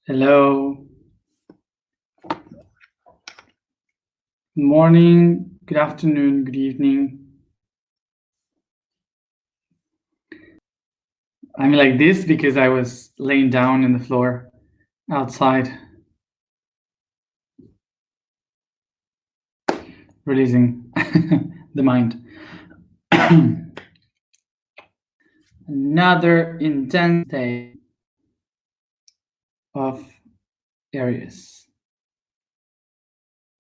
Hello. Good morning, good afternoon, good evening. I'm like this because I was laying down in the floor outside, releasing the mind. Another intense day of Aries.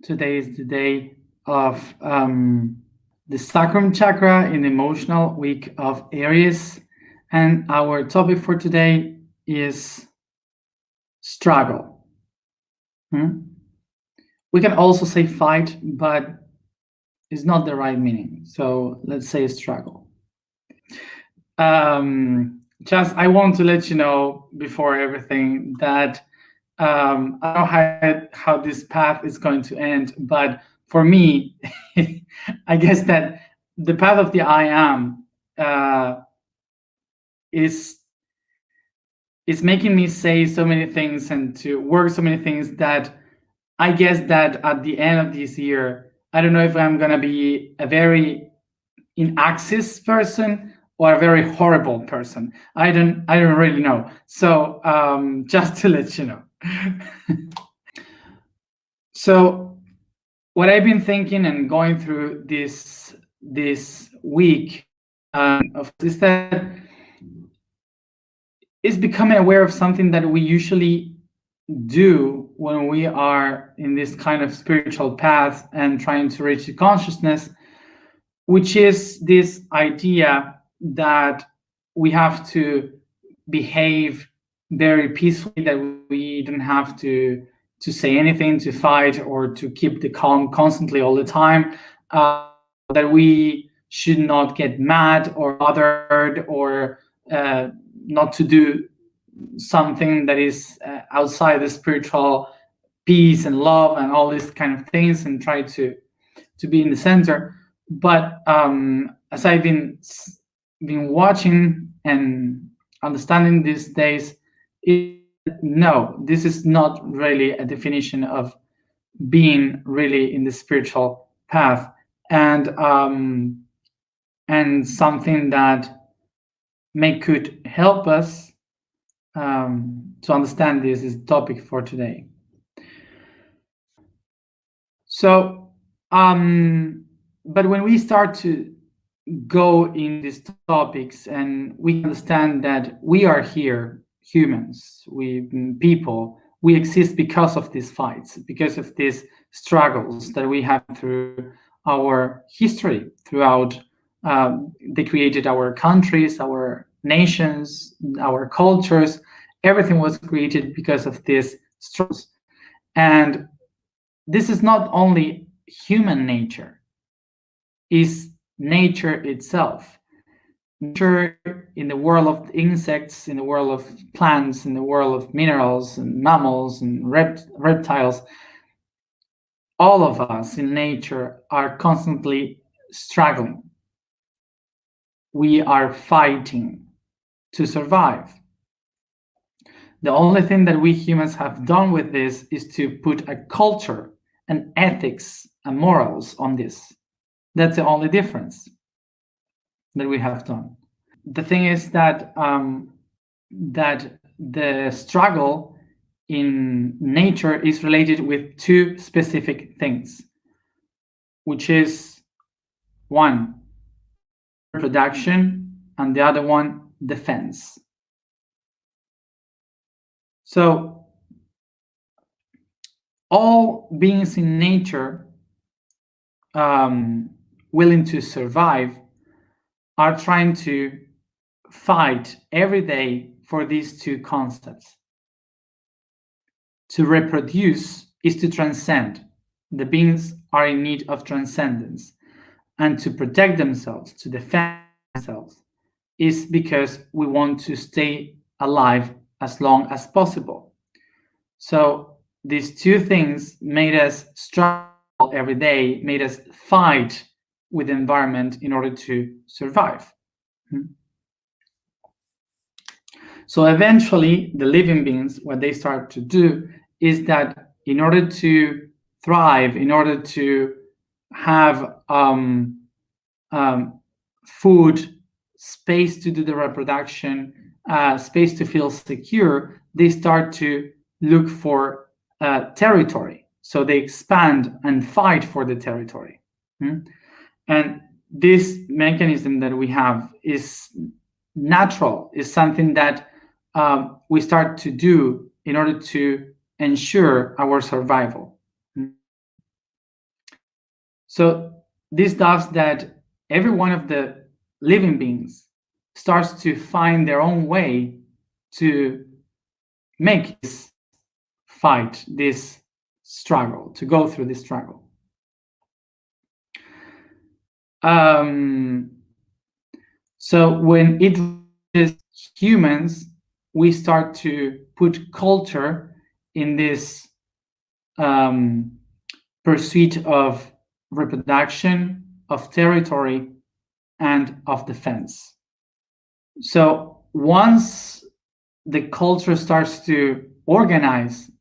Today is the day of the Sacrum chakra in the emotional week of Aries, and our topic for today is struggle. We can also say fight, but it's not the right meaning. So let's say struggle. Just I want to let you know before everything that I don't know how this path is going to end, but for me, I guess that the path of the I am is making me say so many things and to work so many things that I guess that at the end of this year, I don't know if I'm gonna be a very in axis person or a very horrible person. I don't really know. So just to let you know. So what I've been thinking and going through this week of is that is becoming aware of something that we usually do when we are in this kind of spiritual path and trying to reach the consciousness, which is this idea that we have to behave very peacefully, that we don't have to say anything, to fight, or to keep the calm constantly all the time, that we should not get mad or bothered, or not to do something that is outside the spiritual peace and love and all these kind of things, and try to be in the center. But as I've been watching and understanding these days, no, this is not really a definition of being really in the spiritual path, and something that could help us to understand this is the topic for today. So, but when we start to go in these topics and we understand that we are here, humans, people, we exist because of these fights, because of these struggles that we have through our history, throughout they created our countries, our nations, our cultures. Everything was created because of these struggles. And this is not only human nature, is nature itself. Nature in the world of insects, in the world of plants, in the world of minerals and mammals and reptiles, all of us in nature are constantly struggling. We are fighting to survive. The only thing that we humans have done with this is to put a culture and ethics and morals on this. That's the only difference that we have done. The thing is that that the struggle in nature is related with two specific things, which is one, reproduction, and the other one, defense. So all beings in nature willing to survive are trying to fight every day for these two concepts. To reproduce is to transcend. The beings are in need of transcendence. And to protect themselves, to defend themselves, is because we want to stay alive as long as possible. So these two things made us struggle every day, made us fight with the environment in order to survive. So eventually, the living beings, what they start to do is that in order to thrive, in order to have food, space to do the reproduction, space to feel secure, they start to look for territory. So they expand and fight for the territory. And this mechanism that we have is natural, is something that we start to do in order to ensure our survival. So this does that every one of the living beings starts to find their own way to make this fight, this struggle, to go through this struggle. So when it reaches humans, we start to put culture in this pursuit of reproduction, of territory, and of defense. So once the culture starts to organize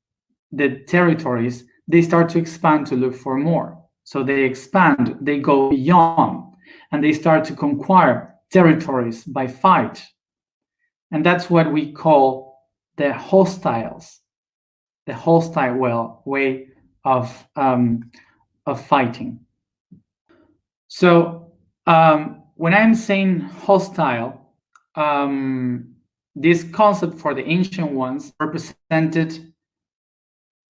the territories, they start to expand to look for more. So they expand, they go beyond, and they start to conquer territories by fight. And that's what we call the hostile way of fighting. So when I'm saying hostile, this concept for the ancient ones represented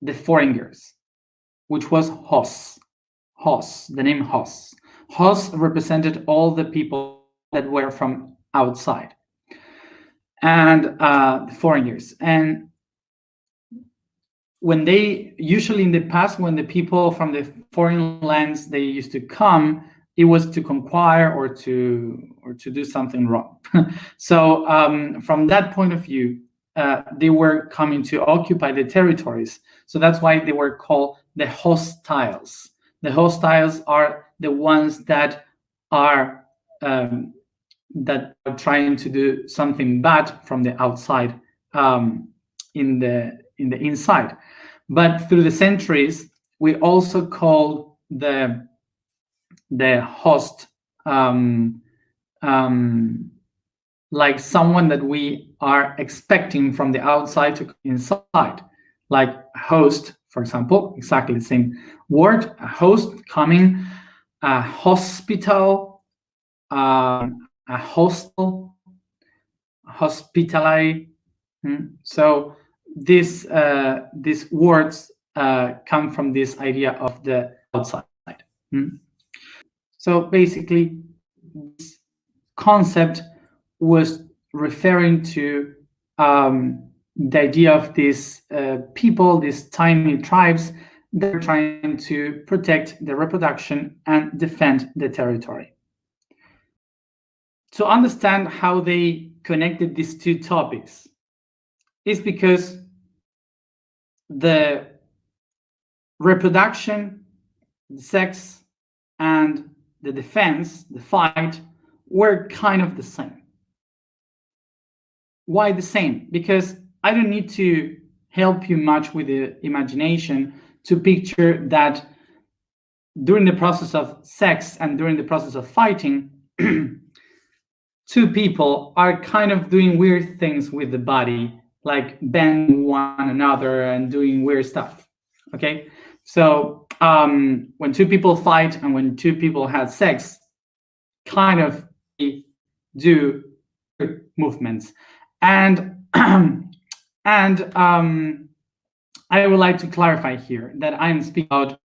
the foreigners, which was Hos, the name Hos. Hos represented all the people that were from outside, and the foreigners. And when they, usually in the past, when the people from the foreign lands, they used to come, it was to conquer or to do something wrong. So from that point of view, they were coming to occupy the territories. So that's why they were called the hostiles. The hostiles are the ones that are trying to do something bad from the outside in the inside. But through the centuries, we also call the host like someone that we are expecting from the outside to come inside, like host, for example, exactly the same word, a host coming, a hospital, a hostel, hospitali. So these words come from this idea of the outside. So basically, this concept was referring to the idea of these people, these tiny tribes that are trying to protect the reproduction and defend the territory. To understand how they connected these two topics is because the reproduction, the sex, and the defense, the fight, were kind of the same. Why the same? Because I don't need to help you much with the imagination to picture that during the process of sex and during the process of fighting, two people are kind of doing weird things with the body, like bending one another and doing weird stuff. Okay, so when two people fight and when two people have sex, kind of do movements. And and I would like to clarify here that I'm speaking about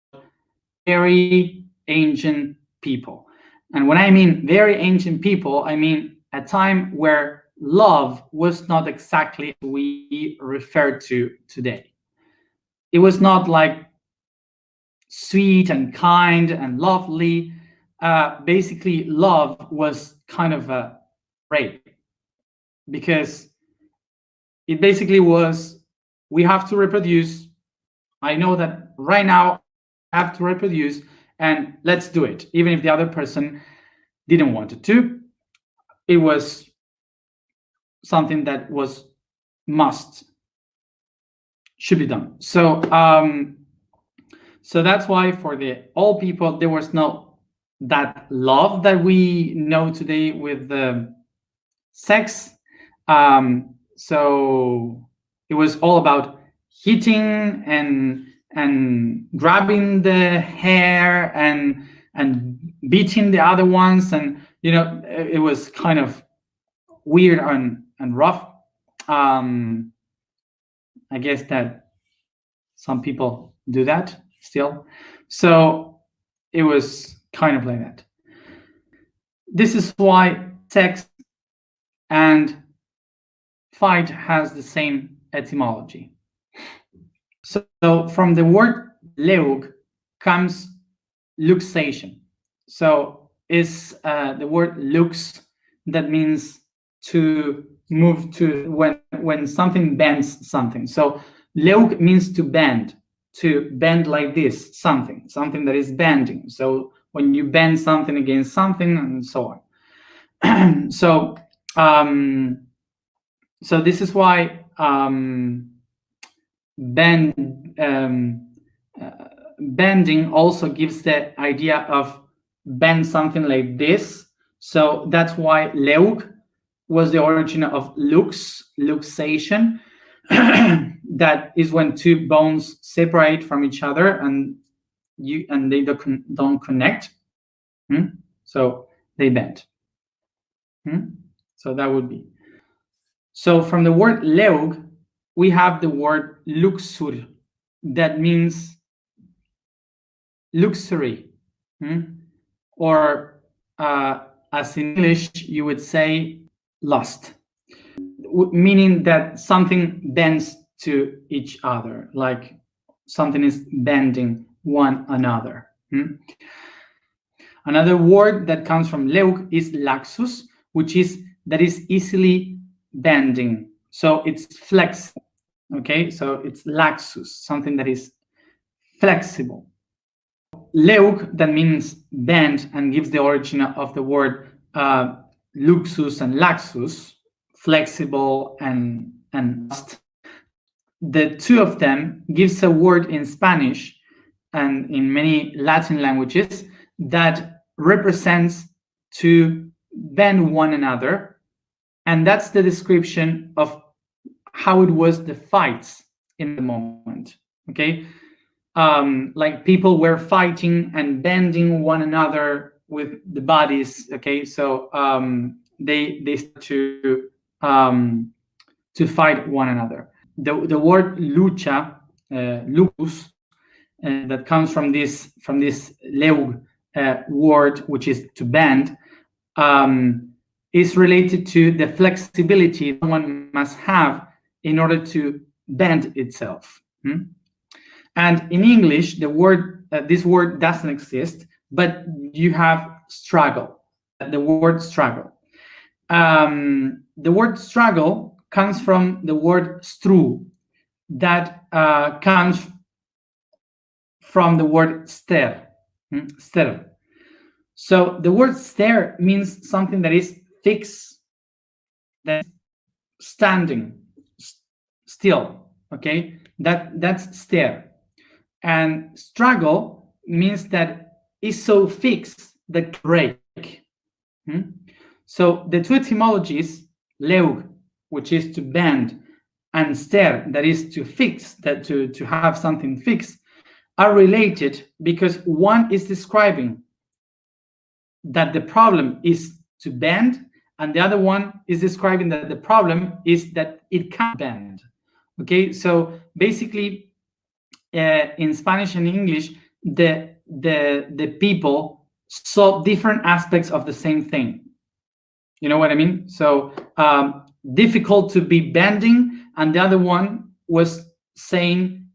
very ancient people. And when I mean very ancient people, I mean a time where love was not exactly what we refer to today. It was not like sweet and kind and lovely. Basically, love was kind of a rape, because it basically was, we have to reproduce. I know that right now I have to reproduce, and let's do it, even if the other person didn't want it to. It was something that was should be done. So so that's why for the old people there was no that love that we know today with the sex. So it was all about hitting and grabbing the hair and beating the other ones, and it was kind of weird and rough. I guess that some people do that still. So it was kind of like that. This is why sex and fight has the same etymology. So from the word leug comes luxation. So it's the word lux, that means to move, to when something bends something. So leug means to bend like this, something that is bending. So when you bend something against something, and so on. So so this is why bending also gives the idea of bend something like this. So that's why leug was the origin of luxation. That is when two bones separate from each other and they don't connect. So they bend. So that would be. So from the word leug, we have the word luxur, that means luxury, or as in English you would say lust, meaning that something bends to each other, like something is bending one another. Another word that comes from leug is laxus, which is that is easily bending. So it's flexible. Okay, so it's laxus, something that is flexible. Leug, that means bend, and gives the origin of the word luxus and laxus, flexible and lust. The two of them gives a word in Spanish and in many Latin languages that represents to bend one another, and that's the description of how it was the fights in the moment. Okay, like people were fighting and bending one another with the bodies. Okay, so they start to fight one another. The word lucha, lucus, that comes from this leug word, which is to bend, is related to the flexibility one must have in order to bend itself. And in English, the word this word doesn't exist, but you have struggle. The word struggle. The word struggle comes from the word stru, that comes from the word ster. So the word ster means something that is fixed, that is standing still. Okay, that's ster. And struggle means that it's so fixed that break. So the two etymologies, leug, which is to bend, and ster, that is to fix, that to have something fixed, are related because one is describing that the problem is to bend, and the other one is describing that the problem is that it can't bend. Okay, so basically in Spanish and English, the people saw different aspects of the same thing. You know what I mean? So difficult to be bending, and the other one was saying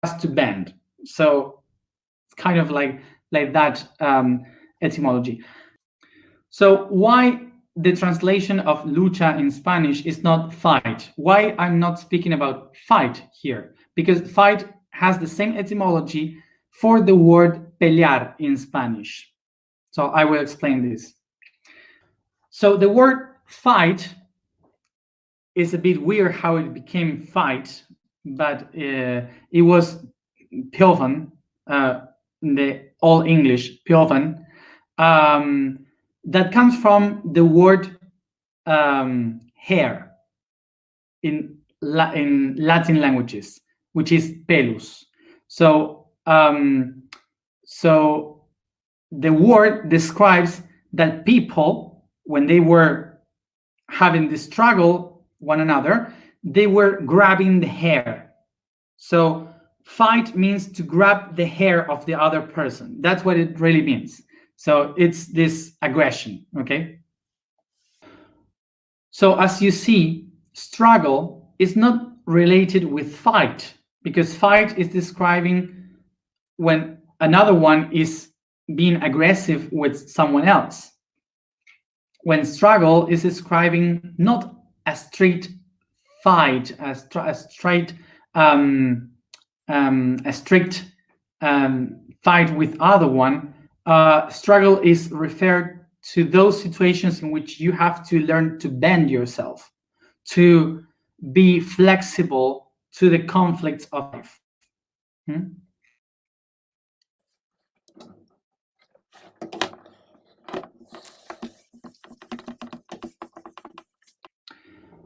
has to bend. So it's kind of like that etymology. So why the translation of lucha in Spanish is not fight? Why I'm not speaking about fight here? Because fight has the same etymology for the word pelear in Spanish. So I will explain this. So the word fight it's a bit weird how it became fight, but it was pilven, the Old English pilven, that comes from the word hair in Latin languages, which is pelus. So the word describes that people, when they were having the struggle one another, they were grabbing the hair. So fight means to grab the hair of the other person. That's what it really means. So it's this aggression, okay? So as you see, struggle is not related with fight, because fight is describing when another one is being aggressive with someone else. When struggle is describing not a straight fight, a strict fight with other one. Struggle is referred to those situations in which you have to learn to bend yourself, to be flexible to the conflicts of life.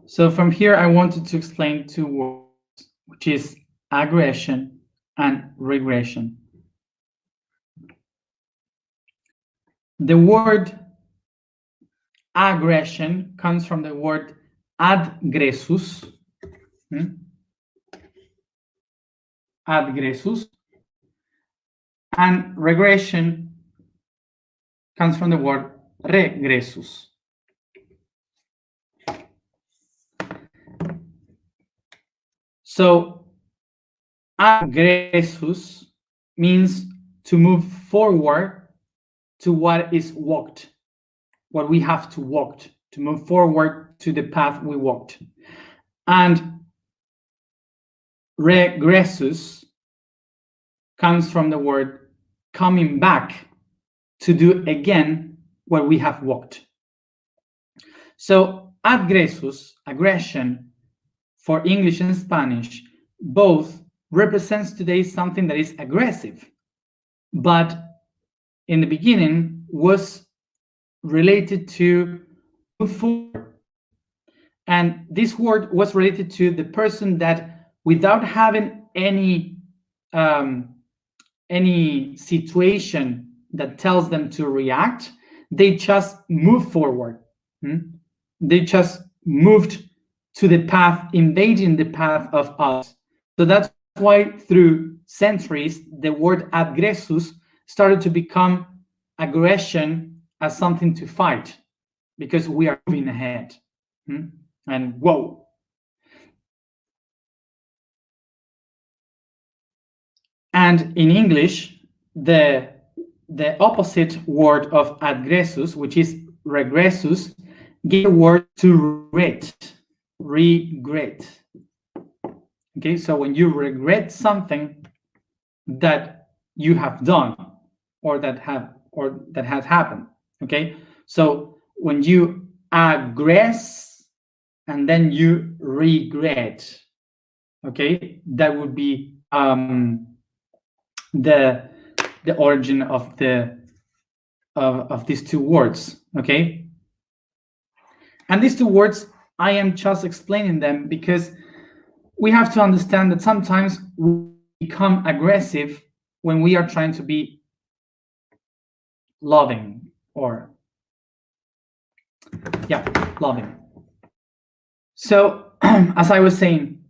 So from here, I wanted to explain two words, which is aggression and regression. The word aggression comes from the word adgressus. Adgressus. And regression comes from the word regressus. So aggressus means to move forward to what is walked, what we have to walk, to move forward to the path we walked. And regressus comes from the word coming back to do again what we have walked. So agressus, aggression, for English and Spanish, both represents today something that is aggressive, but in the beginning was related to move forward. And this word was related to the person that, without having any situation that tells them to react, they just move forward. They just moved to the path, invading the path of others. So that's why through centuries, the word aggressus started to become aggression as something to fight, because we are moving ahead. And whoa. And in English, the opposite word of aggressus, which is regressus, gave a word to regret. Okay, so when you regret something that you have done or that has happened, okay, so when you aggress and then you regret, okay, that would be the origin of these two words, okay. And these two words, I am just explaining them because we have to understand that sometimes we become aggressive when we are trying to be loving, or loving. So as I was saying,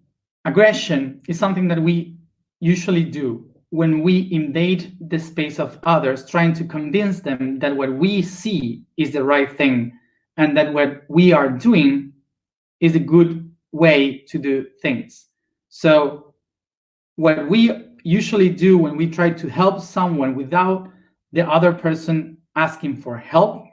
aggression is something that we usually do when we invade the space of others, trying to convince them that what we see is the right thing and that what we are doing is a good way to do things. So what we usually do when we try to help someone without the other person asking for help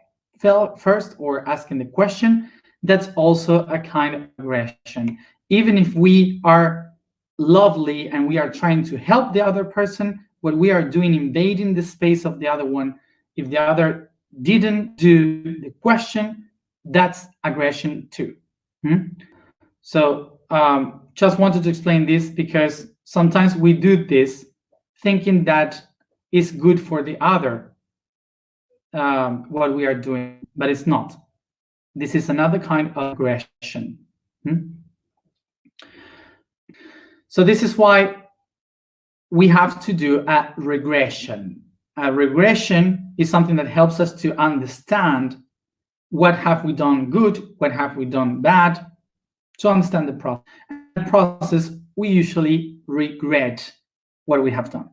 first or asking the question, that's also a kind of aggression. Even if we are lovely and we are trying to help the other person, what we are doing, invading the space of the other one, if the other didn't do the question, that's aggression too. So just wanted to explain this because sometimes we do this thinking that is good for the other, what we are doing, but it's not. This is another kind of regression. So this is why we have to do a regression. A regression is something that helps us to understand what have we done good, what have we done bad, to understand the process. And in the process, we usually regret what we have done.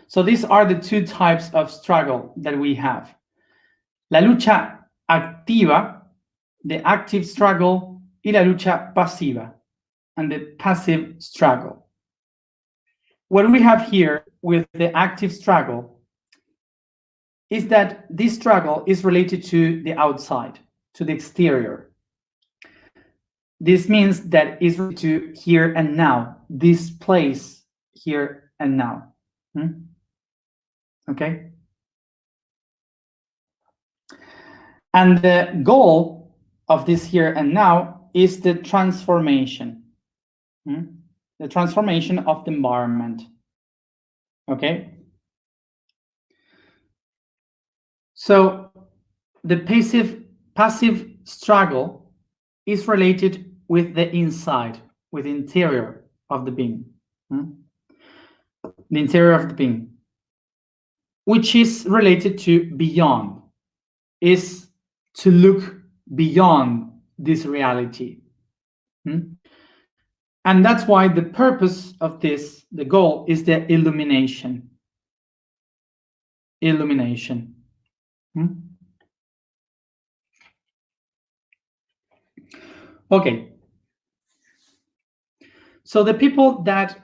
So these are the two types of struggle that we have. La lucha activa, the active struggle, y la lucha pasiva, and the passive struggle. What we have here with the active struggle is that this struggle is related to the outside, to the exterior. This means that it's related to here and now, this place here and now. Okay? And the goal of this here and now is the transformation. The transformation of the environment. Okay? So the passive struggle is related with the inside, with the interior of the being. The interior of the being, which is related to beyond, is to look beyond this reality. And that's why the purpose of this, the goal, is the illumination. Illumination. Okay. So the people that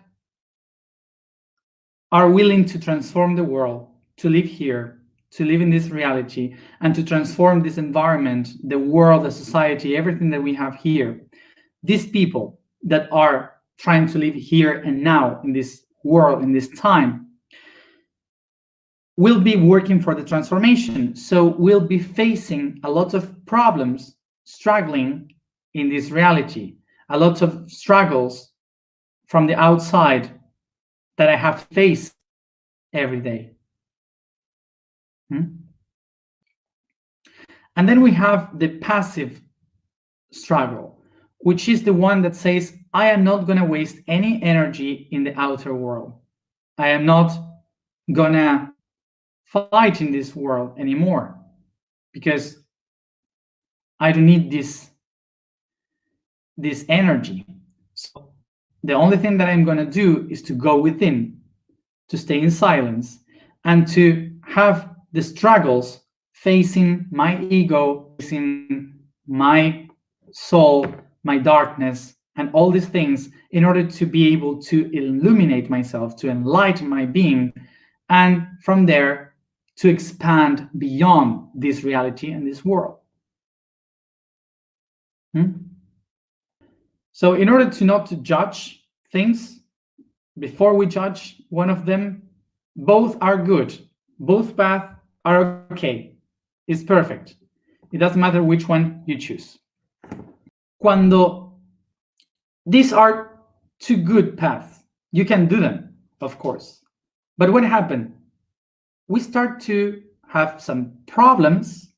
are willing to transform the world, to live here, to live in this reality, and to transform this environment, the world, the society, everything that we have here, these people that are trying to live here and now in this world, in this time, will be working for the transformation. So we'll be facing a lot of problems, struggling in this reality, a lot of struggles from the outside that I have faced every day. And then we have the passive struggle, which is the one that says, I am not going to waste any energy in the outer world. I am not going to fight in this world anymore because I don't need this energy. So the only thing that I'm going to do is to go within, to stay in silence, and to have the struggles facing my ego, facing my soul, my darkness, and all these things in order to be able to illuminate myself, to enlighten my being, and from there to expand beyond this reality and this world. So in order to not to judge things, before we judge one of them, both are good. Both paths are okay. It's perfect. It doesn't matter which one you choose. Cuando these are two good paths, you can do them, of course. But what happened? We start to have some problems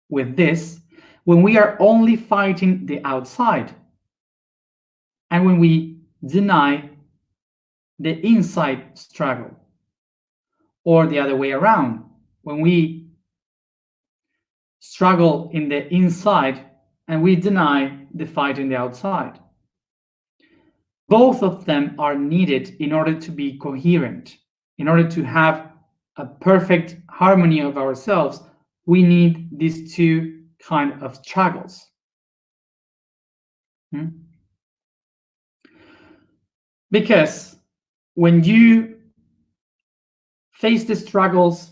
with this when we are only fighting the outside and when we deny the inside struggle, or the other way around, when we struggle in the inside and we deny the fight in the outside. Both of them are needed in order to be coherent. In order to have a perfect harmony of ourselves, we need these two kind of struggles. Because when you face the struggles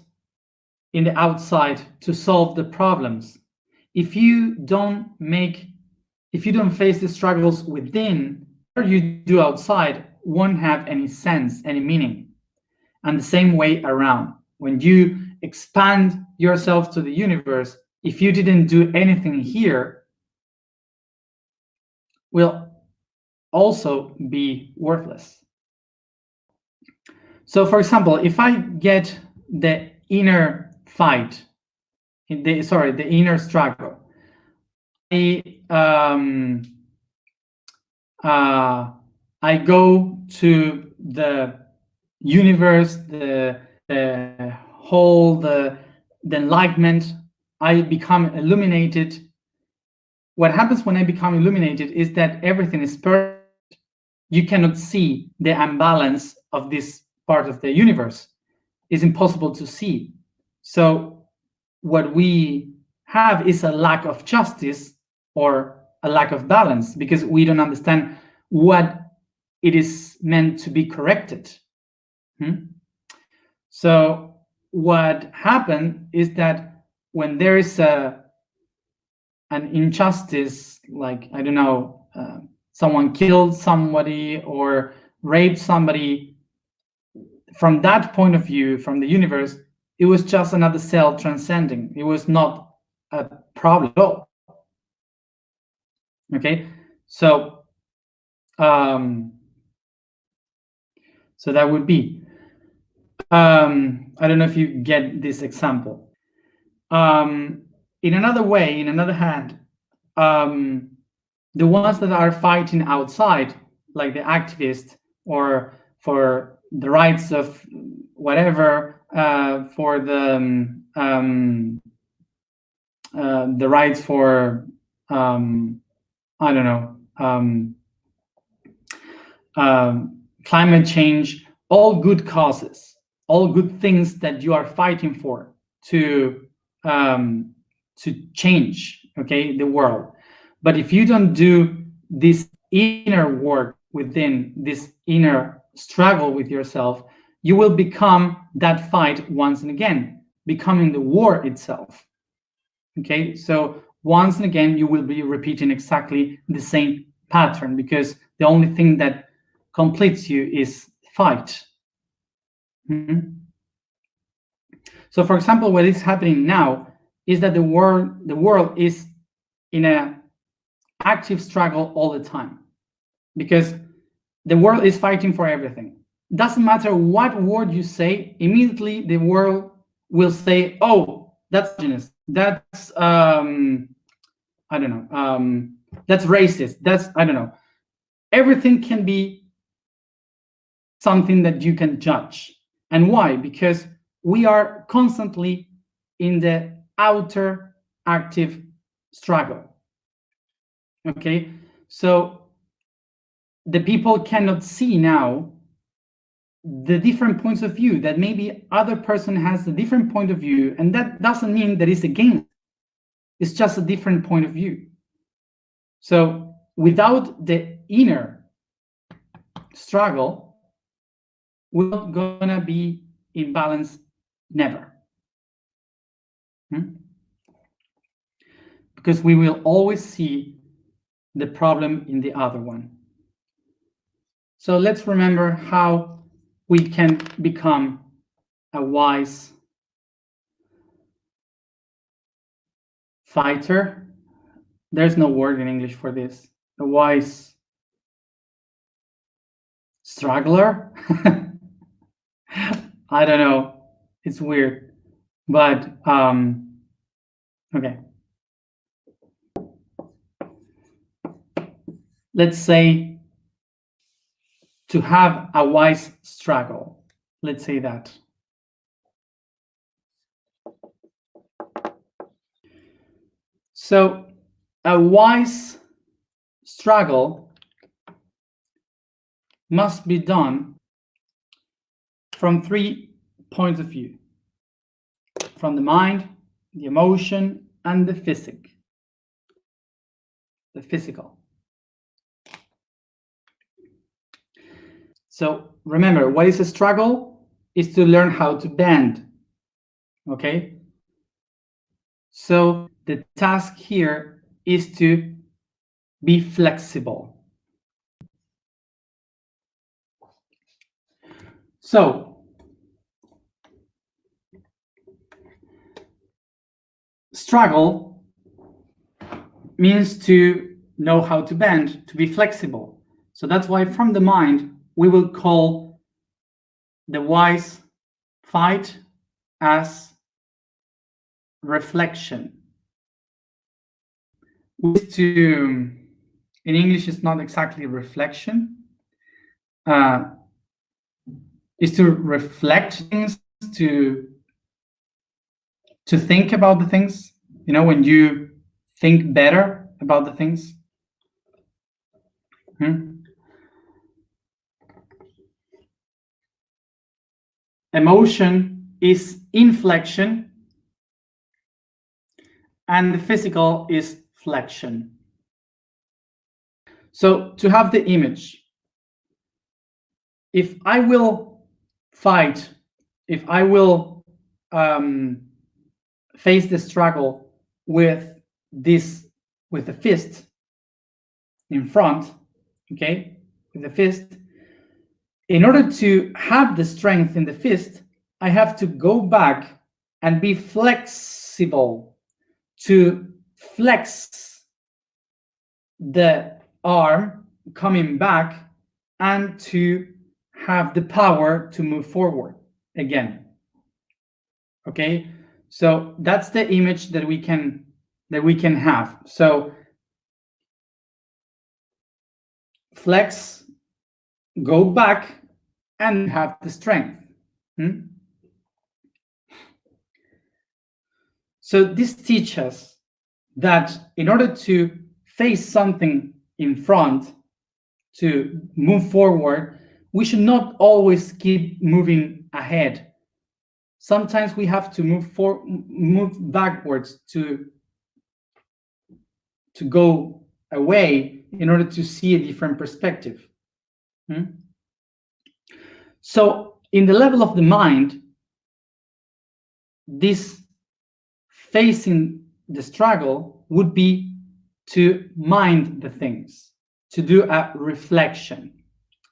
in the outside to solve the problems. If you don't face the struggles within, what you do outside won't have any sense, any meaning. And the same way around. When you expand yourself to the universe, if you didn't do anything here, will also be worthless. So, for example, if I get the inner fight, the inner struggle, I go to the universe, the enlightenment. I become illuminated. What happens when I become illuminated is that everything is perfect. You cannot see the imbalance of this part of the universe. It's impossible to see. So what we have is a lack of justice or a lack of balance, because we don't understand what it is meant to be corrected. So what happened is that when there is an injustice, like, I don't know, someone killed somebody or raped somebody, from that point of view, from the universe, it was just another cell transcending. It was not a problem at all. Okay, so so that would be, I don't know if you get this example. In another way, in another hand, the ones that are fighting outside, like the activists, or for the rights of whatever, for the rights for, I don't know, climate change, all good causes, all good things that you are fighting for to change, okay, the world. But if you don't do this inner work within, this inner struggle with yourself, you will become that fight once and again, becoming the war itself. Okay, so once and again, you will be repeating exactly the same pattern, because the only thing that completes you is fight. So, for example, what is happening now is that the world is in an active struggle all the time, because the world is fighting for everything. Doesn't matter what word you say, immediately the world will say, "Oh, that's misogynist. That's I don't know. That's racist. That's, I don't know." Everything can be something that you can judge. And why? Because we are constantly in the outer active struggle. Okay, so the people cannot see now the different points of view, that maybe other person has a different point of view, and that doesn't mean that it's against. It's just a different point of view. So without the inner struggle, we're not gonna be in balance, never. Because we will always see the problem in the other one. So let's remember how we can become a wise fighter. There's no word in English for this. A wise struggler. I don't know. It's weird. But okay. Let's say to have a wise struggle. Let's say that. So a wise struggle must be done from 3 points of view: from the mind, the emotion, and the physical. So remember, what is a struggle? Is to learn how to bend. Okay, So the task here is to be flexible. So struggle means to know how to bend, to be flexible. So that's why from the mind, we will call the wise fight as reflection. To, in English, it's not exactly reflection. Is to reflect things, to think about the things. You know, when you think better about the things. Emotion is inflection, and the physical is flexion. So to have the image, if I will fight, if I will face the struggle with the fist in front, okay, with the fist, in order to have the strength in the fist, I have to go back and be flexible, to flex the arm coming back and to have the power to move forward again. Okay, so that's the image that we can have. So flex, go back, and have the strength. So this teaches us that in order to face something in front, to move forward, we should not always keep moving ahead. Sometimes we have to move backwards to go away in order to see a different perspective. So in the level of the mind, this facing the struggle would be to mind the things, to do a reflection.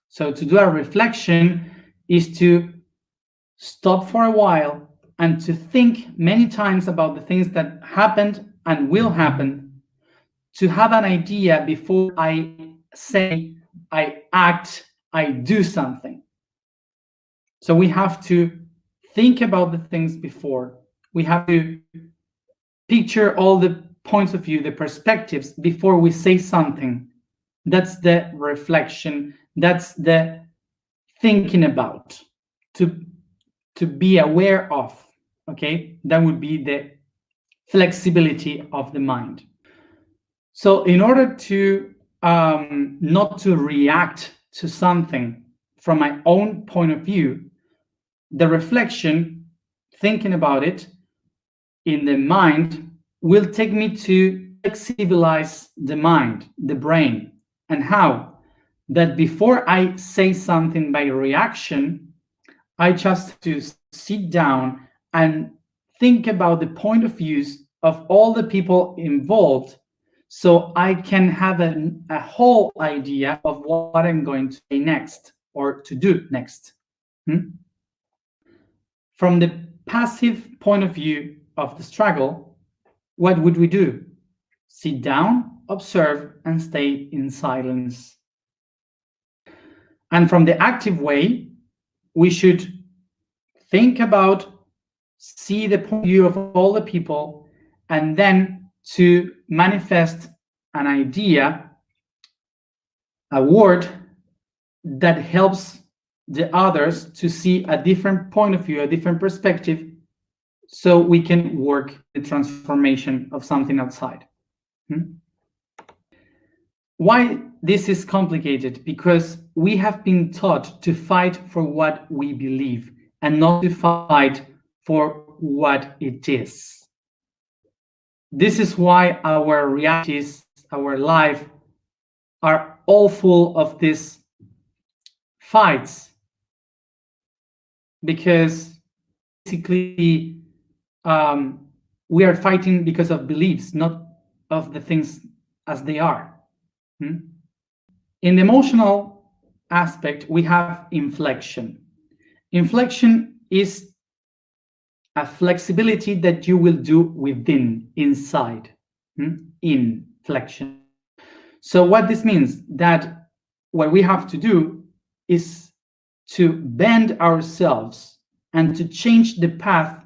So to do a reflection is to stop for a while and to think many times about the things that happened and will happen, to have an idea before I say, I act, I do something. So we have to think about the things before. We have to picture all the points of view, the perspectives before we say something. That's the reflection. That's the thinking about, to be aware of. Okay, that would be the flexibility of the mind. So in order to not to react to something from my own point of view, the reflection, thinking about it in the mind, will take me to flexibilize the mind, the brain. And how? That before I say something by reaction, I just have to sit down and think about the point of views of all the people involved, so I can have a whole idea of what I'm going to say next or to do next. From the passive point of view of the struggle, what would we do? Sit down, observe, and stay in silence. And from the active way, we should think about, see the point of view of all the people, and then to manifest an idea, a word that helps the others to see a different point of view, a different perspective, so we can work the transformation of something outside. Why this is complicated? Because we have been taught to fight for what we believe and not to fight for what it is. This is why our realities, our life, are all full of these fights, because basically we are fighting because of beliefs, not of the things as they are. In the emotional aspect, we have inflection. Inflection is a flexibility that you will do within, inside, inflection. So what this means, that what we have to do is to bend ourselves and to change the path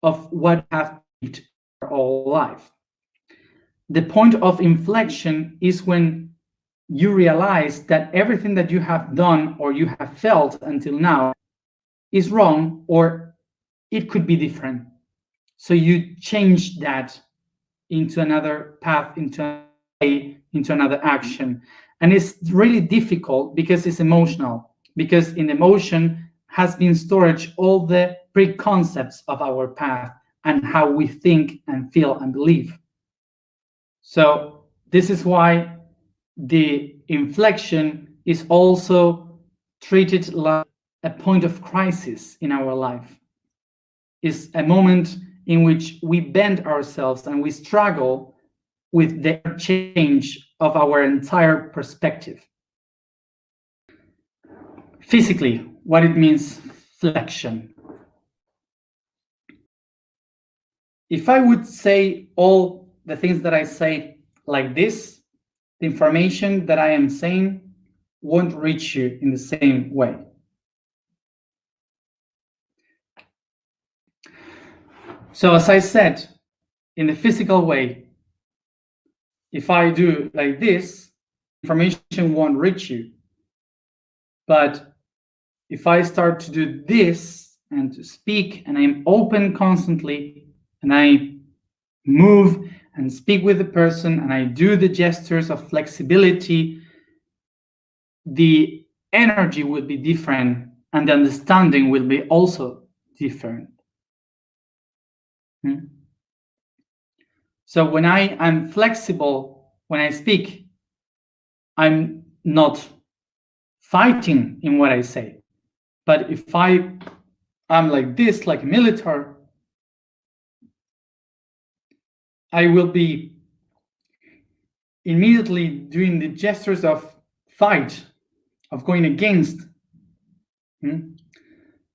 of what we have lived our whole life. The point of inflection is when you realize that everything that you have done or you have felt until now is wrong, or it could be different. So you change that into another path, into another way, into another action. And it's really difficult because it's emotional, because in emotion has been stored all the preconcepts of our path and how we think and feel and believe. So this is why the inflection is also treated like a point of crisis in our life. It's a moment in which we bend ourselves and we struggle with the change of our entire perspective. Physically, what it means, flexion. If I would say all the things that I say like this, the information that I am saying won't reach you in the same way. So as I said, in the physical way, if I do like this, information won't reach you. But if I start to do this and to speak, and I'm open constantly, and I move and speak with the person, and I do the gestures of flexibility, the energy will be different and the understanding will be also different. So when I am flexible, when I speak, I'm not fighting in what I say. But if I'm like this, like military, I will be immediately doing the gestures of fight, of going against.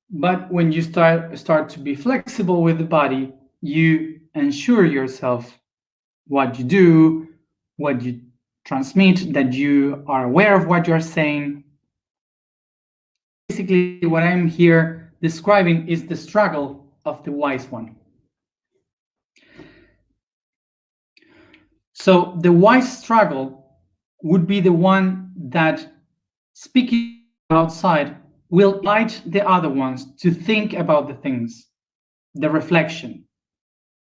But when you start to be flexible with the body, you ensure yourself what you do, what you transmit, that you are aware of what you're saying. Basically, what I'm here describing is the struggle of the wise one. So the wise struggle would be the one that, speaking outside, will invite the other ones to think about the things, the reflection,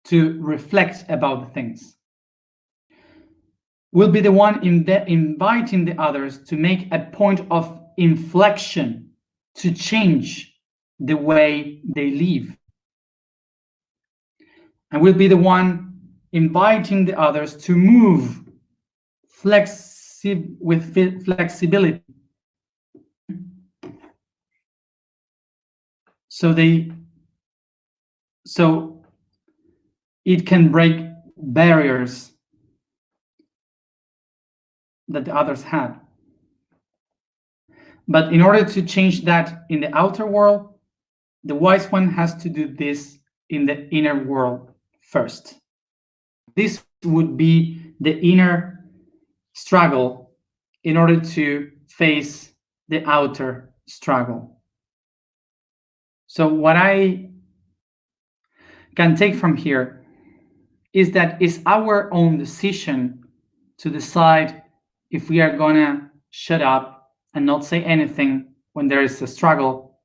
to reflect about the things. Will be the one inviting the others to make a point of inflection, to change the way they live. And will be the one inviting the others to move with flexibility. So it can break barriers that the others had. But in order to change that in the outer world, the wise one has to do this in the inner world first. This would be the inner struggle in order to face the outer struggle. So what I can take from here is that it's our own decision to decide if we are gonna shut up and not say anything when there is a struggle,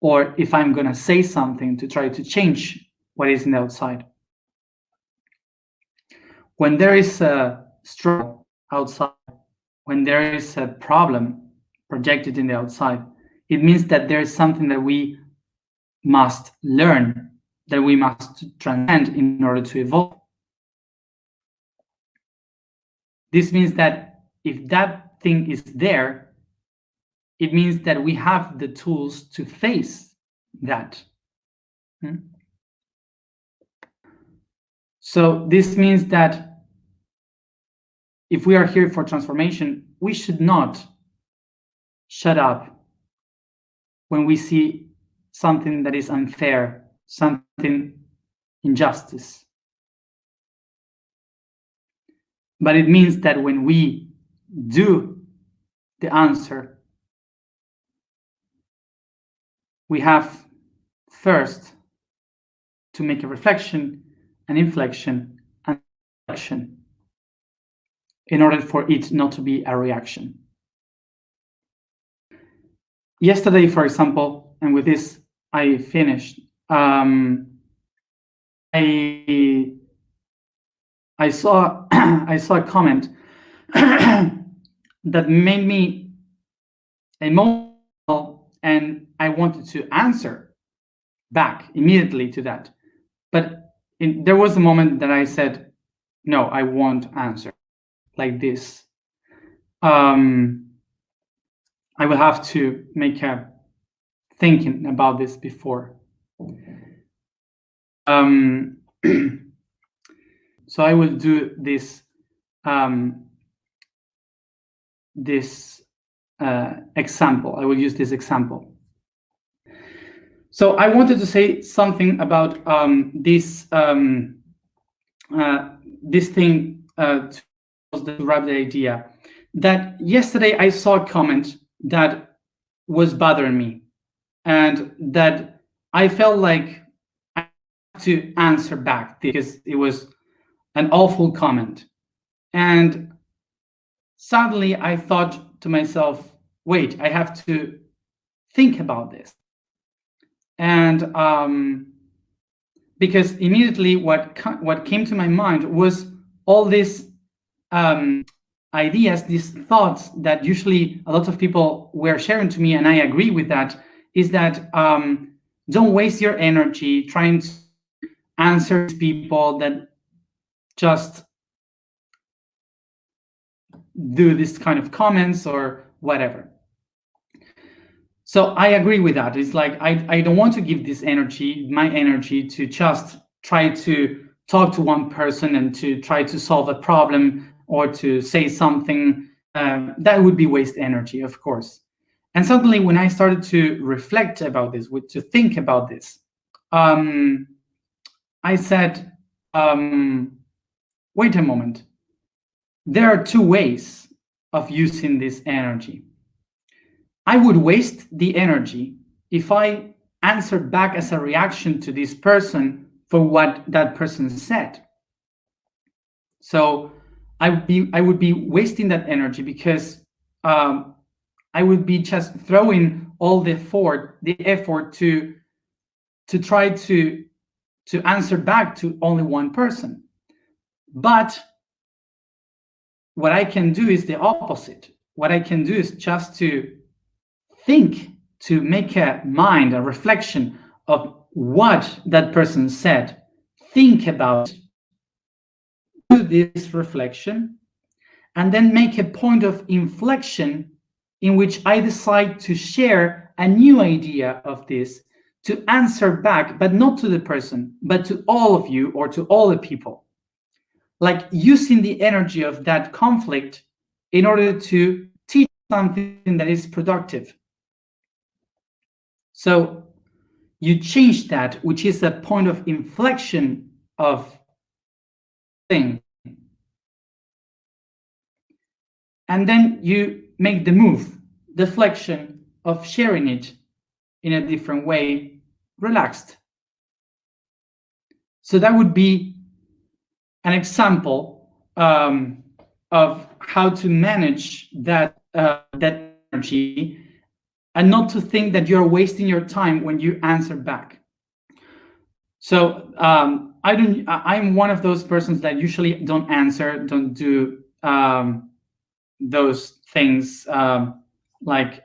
or if I'm gonna say something to try to change what is in the outside. When there is a struggle outside, when there is a problem projected in the outside, it means that there is something that we must learn, that we must transcend in order to evolve. This means that if that thing is there, it means that we have the tools to face that. So this means that if we are here for transformation, we should not shut up when we see something that is unfair, something injustice. But it means that when we do the answer, we have first to make a reflection, an inflection, and action in order for it not to be a reaction. Yesterday, for example, and with this I finished, I saw I saw a comment that made me emotional, and I wanted to answer back immediately to that. But there was a moment that I said, no, I won't answer like this. I will have to make a thinking about this before. So I will do this example. I will use this example. So I wanted to say something about this thing to wrap the idea. That yesterday I saw a comment that was bothering me, and that I felt like I had to answer back because it was an awful comment. And suddenly I thought to myself, wait, I have to think about this. And because immediately what came to my mind was all these ideas, these thoughts that usually a lot of people were sharing to me, and I agree with that, is that don't waste your energy trying to answer people that just do this kind of comments or whatever. So I agree with that. It's like I don't want to give this energy, my energy, to just try to talk to one person and to try to solve a problem or to say something. That would be waste energy, of course. And suddenly when I started to reflect about this, to think about this, I said, wait a moment. There are two ways of using this energy. I would waste the energy if I answered back as a reaction to this person for what that person said. So I would be wasting that energy because I would be just throwing all the effort to try to answer back to only one person. But what I can do is the opposite. What I can do is just to think, to make a reflection of what that person said. Think about it, do this reflection, and then make a point of inflection in which I decide to share a new idea of this, to answer back, but not to the person, but to all of you or to all the people. Like using the energy of that conflict in order to teach something that is productive. So you change that, which is a point of inflection of thing. And then you make the move, deflection of sharing it in a different way, relaxed. So that would be an example of how to manage that energy, and not to think that you're wasting your time when you answer back. So I'm one of those persons that usually don't answer, don't do those things like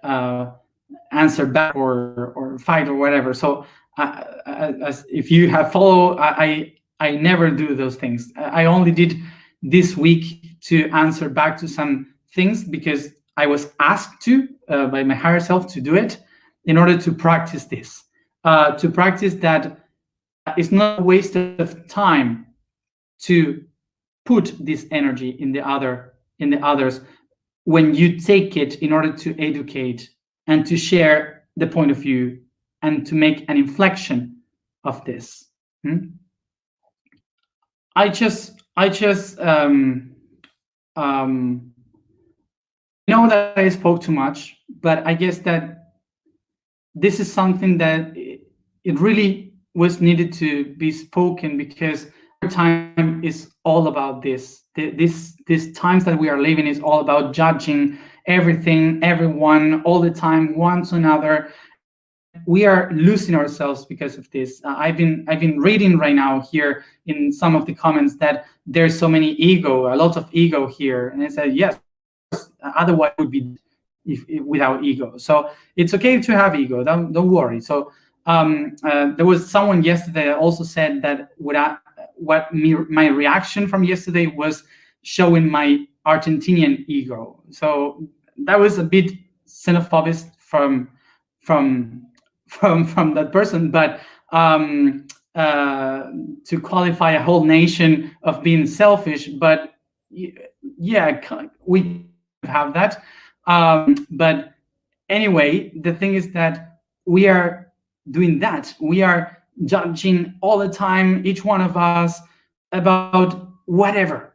answer back or fight or whatever. So if you have followed, I never do those things. I only did this week to answer back to some things because I was asked to by my higher self to do it in order to practice this, to practice that it's not a waste of time to put this energy in the others when you take it in order to educate and to share the point of view and to make an inflection of this. I just know that I spoke too much, but I guess that this is something that it really was needed to be spoken, because our time is all about this. These times that we are living is all about judging everything, everyone, all the time, one to another, and we are losing ourselves because of this. I've been reading right now here in some of the comments that there's so many ego, a lot of ego here, and I said yes, otherwise it would be if without ego. So it's okay to have ego. Don't worry. So there was someone yesterday that also said that my reaction from yesterday was showing my Argentinian ego. So that was a bit xenophobic from that person, but to qualify a whole nation of being selfish. But yeah, we have that. But anyway, the thing is that we are doing that. We are judging all the time, each one of us, about whatever.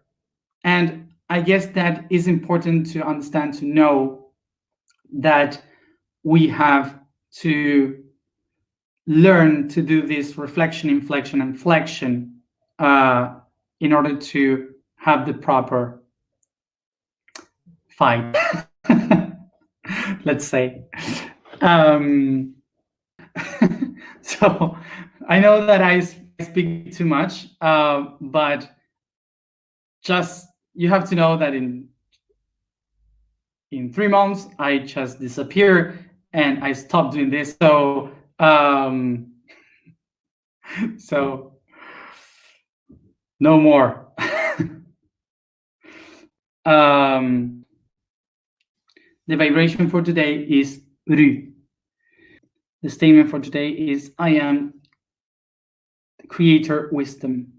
And I guess that is important to understand, to know that we have to learn to do this reflection, inflection, and flexion in order to have the proper fight, let's say. So I know that I speak too much, but just you have to know that in 3 months I just disappear and I stop doing this. So so no more. The vibration for today is Ru. The statement for today is, I am the creator wisdom.